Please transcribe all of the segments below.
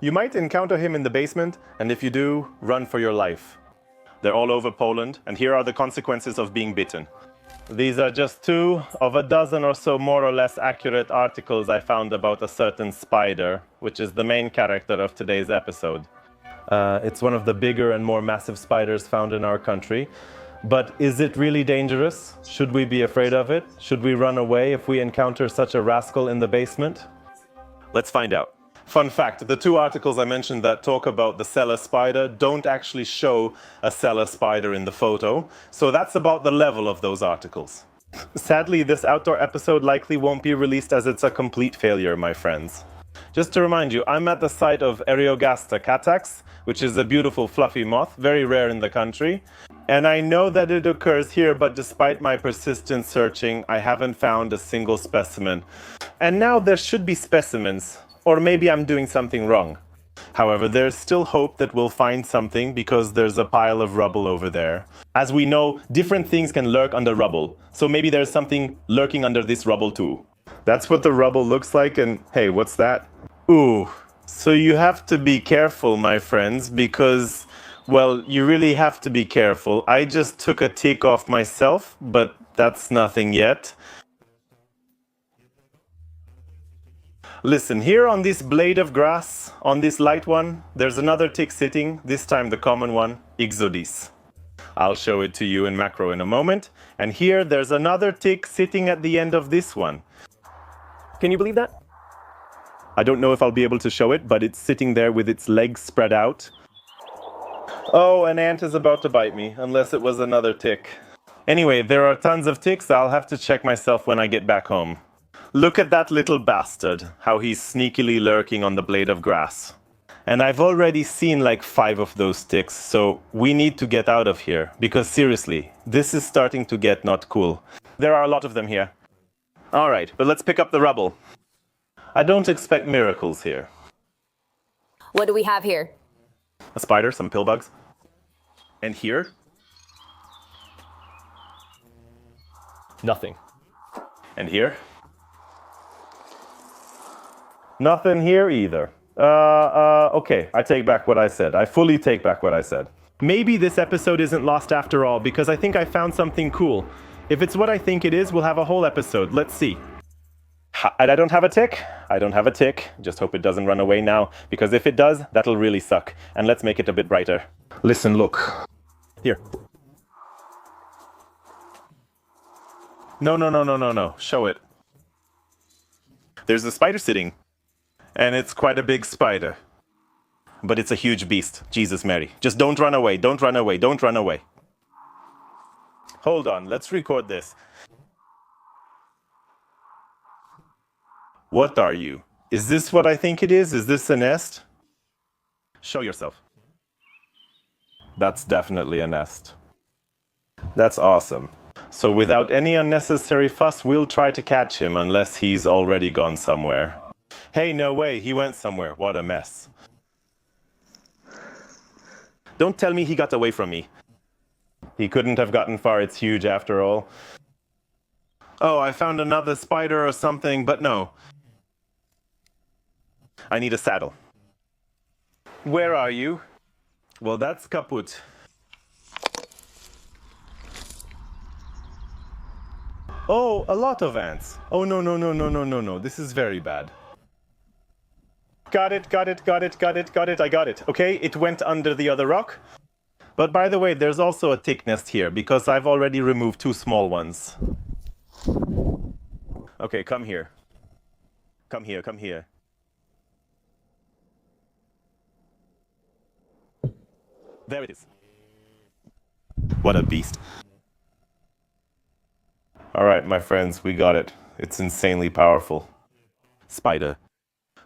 You might encounter him in the basement, and if you do, run for your life. They're all over Poland, and here are the consequences of being bitten. These are just 2 of a dozen or so more or less accurate articles I found about a certain spider, which is the main character of today's episode. It's one of the bigger and more massive spiders found in our country. But is it really dangerous? Should we be afraid of it? Should we run away if we encounter such a rascal in the basement? Let's find out. Fun fact, the 2 articles I mentioned that talk about the cellar spider don't actually show a cellar spider in the photo, so that's about the level of those articles. Sadly, this outdoor episode likely won't be released as it's a complete failure, my friends. Just to remind you, I'm at the site of Eriogaster catax, which is a beautiful fluffy moth, very rare in the country. And I know that it occurs here, but despite my persistent searching, I haven't found a single specimen. And now there should be specimens. Or maybe I'm doing something wrong. However, there's still hope that we'll find something because there's a pile of rubble over there. As we know, different things can lurk under rubble. So maybe there's something lurking under this rubble too. That's what the rubble looks like, and hey, what's that? Ooh, so you have to be careful, my friends, because, well, you really have to be careful. I just took a tick off myself, but that's nothing yet. Listen, here on this blade of grass, on this light one, there's another tick sitting, this time the common one, Ixodis. I'll show it to you in macro in a moment. And here there's another tick sitting at the end of this one. Can you believe that? I don't know if I'll be able to show it, but it's sitting there with its legs spread out. Oh, an ant is about to bite me, unless it was another tick. Anyway, there are tons of ticks. I'll have to check myself when I get back home. Look at that little bastard, how he's sneakily lurking on the blade of grass. And I've already seen like 5 of those ticks, so we need to get out of here. Because seriously, this is starting to get not cool. There are a lot of them here. Alright, but let's pick up the rubble. I don't expect miracles here. What do we have here? A spider, some pill bugs. And here? Nothing. And here? Nothing here either. Okay, I take back what I said. I fully take back what I said. Maybe this episode isn't lost after all, because I think I found something cool. If it's what I think it is, we'll have a whole episode. Let's see. I don't have a tick. I don't have a tick. Just hope it doesn't run away now, because if it does, that'll really suck. And let's make it a bit brighter. Listen, look. Here. No. Show it. There's a spider sitting. And it's quite a big spider. But it's a huge beast. Jesus Mary. Just don't run away. Don't run away. Don't run away. Hold on. Let's record this. What are you? Is this what I think it is? Is this a nest? Show yourself. That's definitely a nest. That's awesome. So without any unnecessary fuss, we'll try to catch him unless he's already gone somewhere. Hey, no way, he went somewhere. What a mess. Don't tell me he got away from me. He couldn't have gotten far, it's huge after all. Oh, I found another spider or something, but no. I need a saddle. Where are you? Well, that's kaput. Oh, a lot of ants. Oh, no. This is very bad. Got it. I got it. Okay, it went under the other rock. But by the way, there's also a tick nest here, because I've already removed 2 small ones. Okay, come here. Come here. There it is. What a beast. Alright, my friends, we got it. It's insanely powerful. Spider.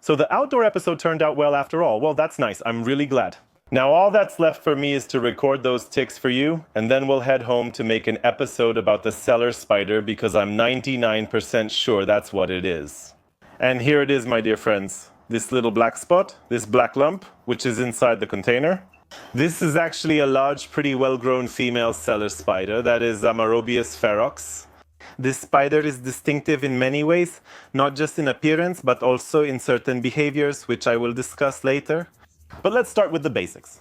So the outdoor episode turned out well after all. Well, that's nice. I'm really glad. Now all that's left for me is to record those ticks for you, and then we'll head home to make an episode about the cellar spider, because I'm 99% sure that's what it is. And here it is, my dear friends. This little black spot, this black lump, which is inside the container. This is actually a large, pretty well-grown female cellar spider. That is Amarobius ferox. This spider is distinctive in many ways, not just in appearance, but also in certain behaviors, which I will discuss later. But let's start with the basics.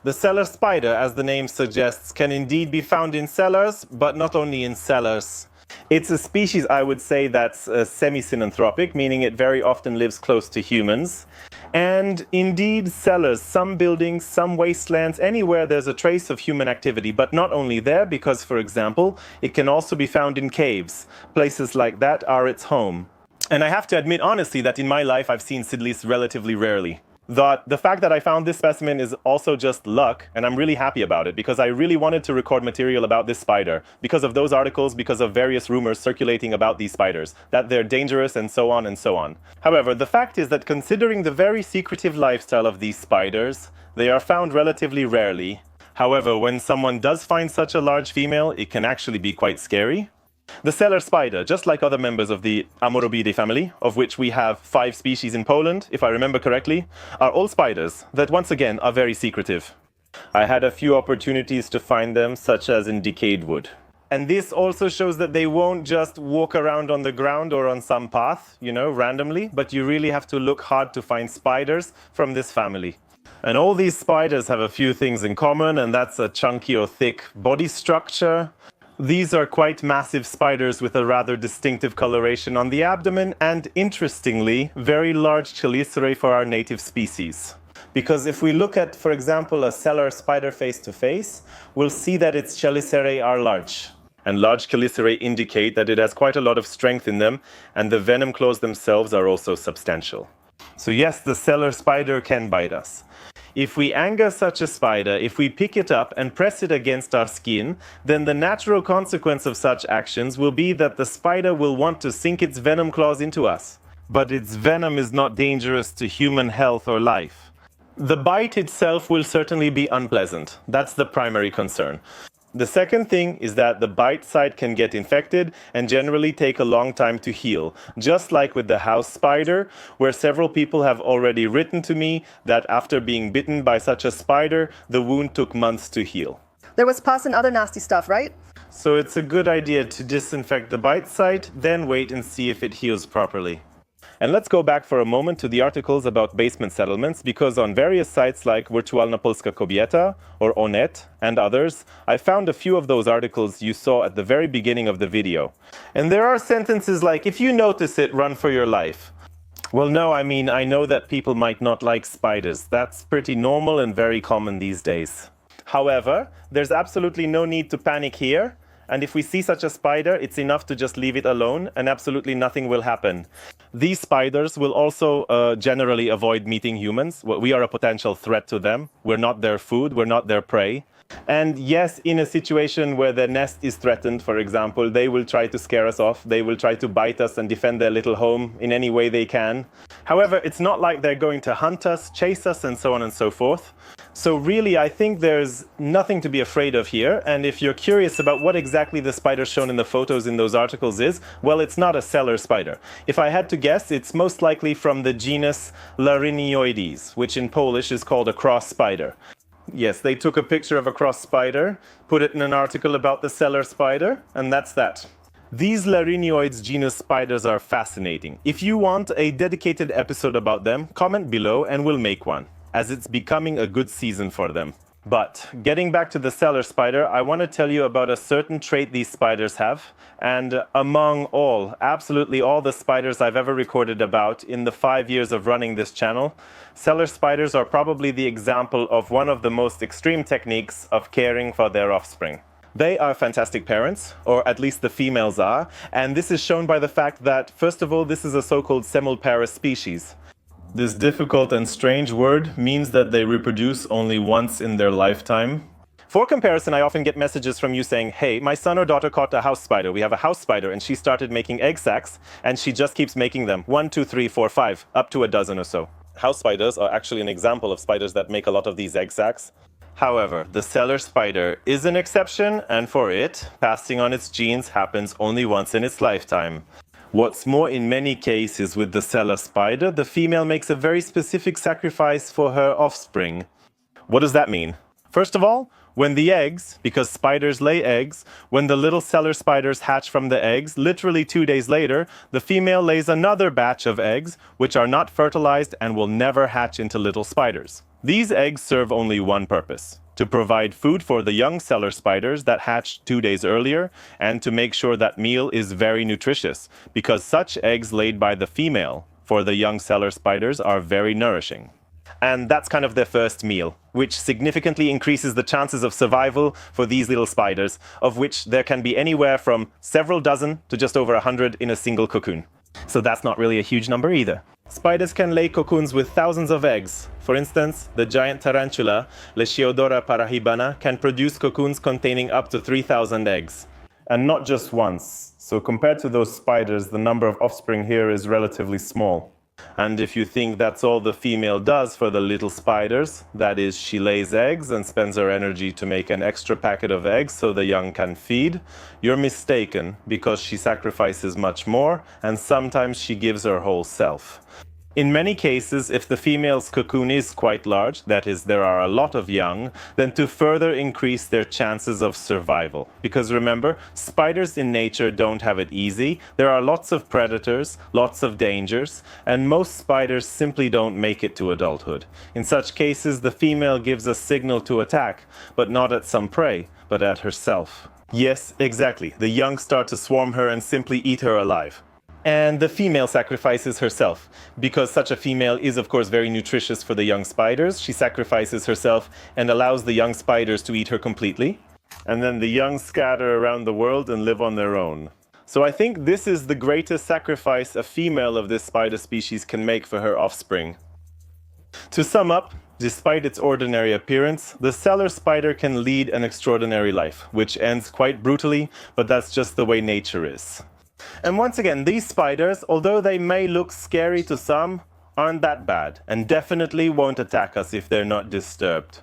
The cellar spider, as the name suggests, can indeed be found in cellars, but not only in cellars. It's a species, I would say, that's semi-synanthropic, meaning it very often lives close to humans. And indeed, cellars, some buildings, some wastelands, anywhere there's a trace of human activity, but not only there, because, for example, it can also be found in caves. Places like that are its home. And I have to admit honestly that in my life I've seen Sidlis relatively rarely. The fact that I found this specimen is also just luck, and I'm really happy about it because I really wanted to record material about this spider because of those articles, because of various rumors circulating about these spiders, that they're dangerous and so on and so on. However, the fact is that considering the very secretive lifestyle of these spiders, they are found relatively rarely. However, when someone does find such a large female, it can actually be quite scary. The cellar spider, just like other members of the Amorobidae family, of which we have 5 species in Poland, if I remember correctly, are all spiders that once again are very secretive. I had a few opportunities to find them, such as in decayed wood. And this also shows that they won't just walk around on the ground or on some path, randomly, but you really have to look hard to find spiders from this family. And all these spiders have a few things in common, and that's a chunky or thick body structure. These are quite massive spiders with a rather distinctive coloration on the abdomen and, interestingly, very large chelicerae for our native species. Because if we look at, for example, a cellar spider face to face, we'll see that its chelicerae are large. And large chelicerae indicate that it has quite a lot of strength in them, and the venom claws themselves are also substantial. So yes, the cellar spider can bite us. If we anger such a spider, if we pick it up and press it against our skin, then the natural consequence of such actions will be that the spider will want to sink its venom claws into us. But its venom is not dangerous to human health or life. The bite itself will certainly be unpleasant. That's the primary concern. The second thing is that the bite site can get infected and generally take a long time to heal, just like with the house spider, where several people have already written to me that after being bitten by such a spider, the wound took months to heal. There was pus and other nasty stuff, right? So it's a good idea to disinfect the bite site, then wait and see if it heals properly. And let's go back for a moment to the articles about basement settlements, because on various sites like Wirtualna Polska Kobieta or Onet and others, I found a few of those articles you saw at the very beginning of the video. And there are sentences like, if you notice it, run for your life. Well, no, I know that people might not like spiders. That's pretty normal and very common these days. However, there's absolutely no need to panic here. And if we see such a spider, it's enough to just leave it alone and absolutely nothing will happen. These spiders will also generally avoid meeting humans. We are a potential threat to them. We're not their food, we're not their prey. And yes, in a situation where the nest is threatened, for example, they will try to scare us off. They will try to bite us and defend their little home in any way they can. However, it's not like they're going to hunt us, chase us, and so on and so forth. So really, I think there's nothing to be afraid of here. And if you're curious about what exactly the spider shown in the photos in those articles is, well, it's not a cellar spider. If I had to guess, it's most likely from the genus Larynioides, which in Polish is called a cross spider. Yes, they took a picture of a cross spider, put it in an article about the cellar spider, and that's that. These Larynioids genus spiders are fascinating. If you want a dedicated episode about them, comment below and we'll make one, as it's becoming a good season for them. But getting back to the cellar spider, I want to tell you about a certain trait these spiders have. And among absolutely all the spiders I've ever recorded about in the 5 years of running this channel, cellar spiders are probably the example of one of the most extreme techniques of caring for their offspring. They are fantastic parents, or at least the females are, and this is shown by the fact that, first of all, this is a so-called semulparous species. This difficult and strange word means that they reproduce only once in their lifetime. For comparison, I often get messages from you saying, hey, my son or daughter caught a house spider. We have a house spider and she started making egg sacs and she just keeps making them. 1, 2, 3, 4, 5, up to a dozen or so. House spiders are actually an example of spiders that make a lot of these egg sacs. However, the cellar spider is an exception, and for it, passing on its genes happens only once in its lifetime. What's more, in many cases with the cellar spider, the female makes a very specific sacrifice for her offspring. What does that mean? First of all, When the eggs, because spiders lay eggs, when the little cellar spiders hatch from the eggs, literally 2 days later, the female lays another batch of eggs, which are not fertilized and will never hatch into little spiders. These eggs serve only one purpose: to provide food for the young cellar spiders that hatched 2 days earlier, and to make sure that meal is very nutritious, because such eggs laid by the female for the young cellar spiders are very nourishing. And that's kind of their first meal, which significantly increases the chances of survival for these little spiders, of which there can be anywhere from several dozen to just over 100 in a single cocoon. So that's not really a huge number either. Spiders can lay cocoons with thousands of eggs. For instance, the giant tarantula, Lechiodora parahibana, can produce cocoons containing up to 3,000 eggs. And not just once. So compared to those spiders, the number of offspring here is relatively small. And if you think that's all the female does for the little spiders, that is, she lays eggs and spends her energy to make an extra packet of eggs so the young can feed, you're mistaken, because she sacrifices much more, and sometimes she gives her whole self. In many cases, if the female's cocoon is quite large, that is, there are a lot of young, then to further increase their chances of survival. Because remember, spiders in nature don't have it easy. There are lots of predators, lots of dangers, and most spiders simply don't make it to adulthood. In such cases, the female gives a signal to attack, but not at some prey, but at herself. Yes, exactly. The young start to swarm her and simply eat her alive. And the female sacrifices herself. Because such a female is, of course, very nutritious for the young spiders, she sacrifices herself and allows the young spiders to eat her completely. And then the young scatter around the world and live on their own. So I think this is the greatest sacrifice a female of this spider species can make for her offspring. To sum up, despite its ordinary appearance, the cellar spider can lead an extraordinary life, which ends quite brutally, but that's just the way nature is. And once again, these spiders, although they may look scary to some, aren't that bad, and definitely won't attack us if they're not disturbed.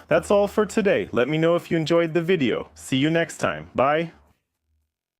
That's all for today. Let me know if you enjoyed the video. See you next time. Bye.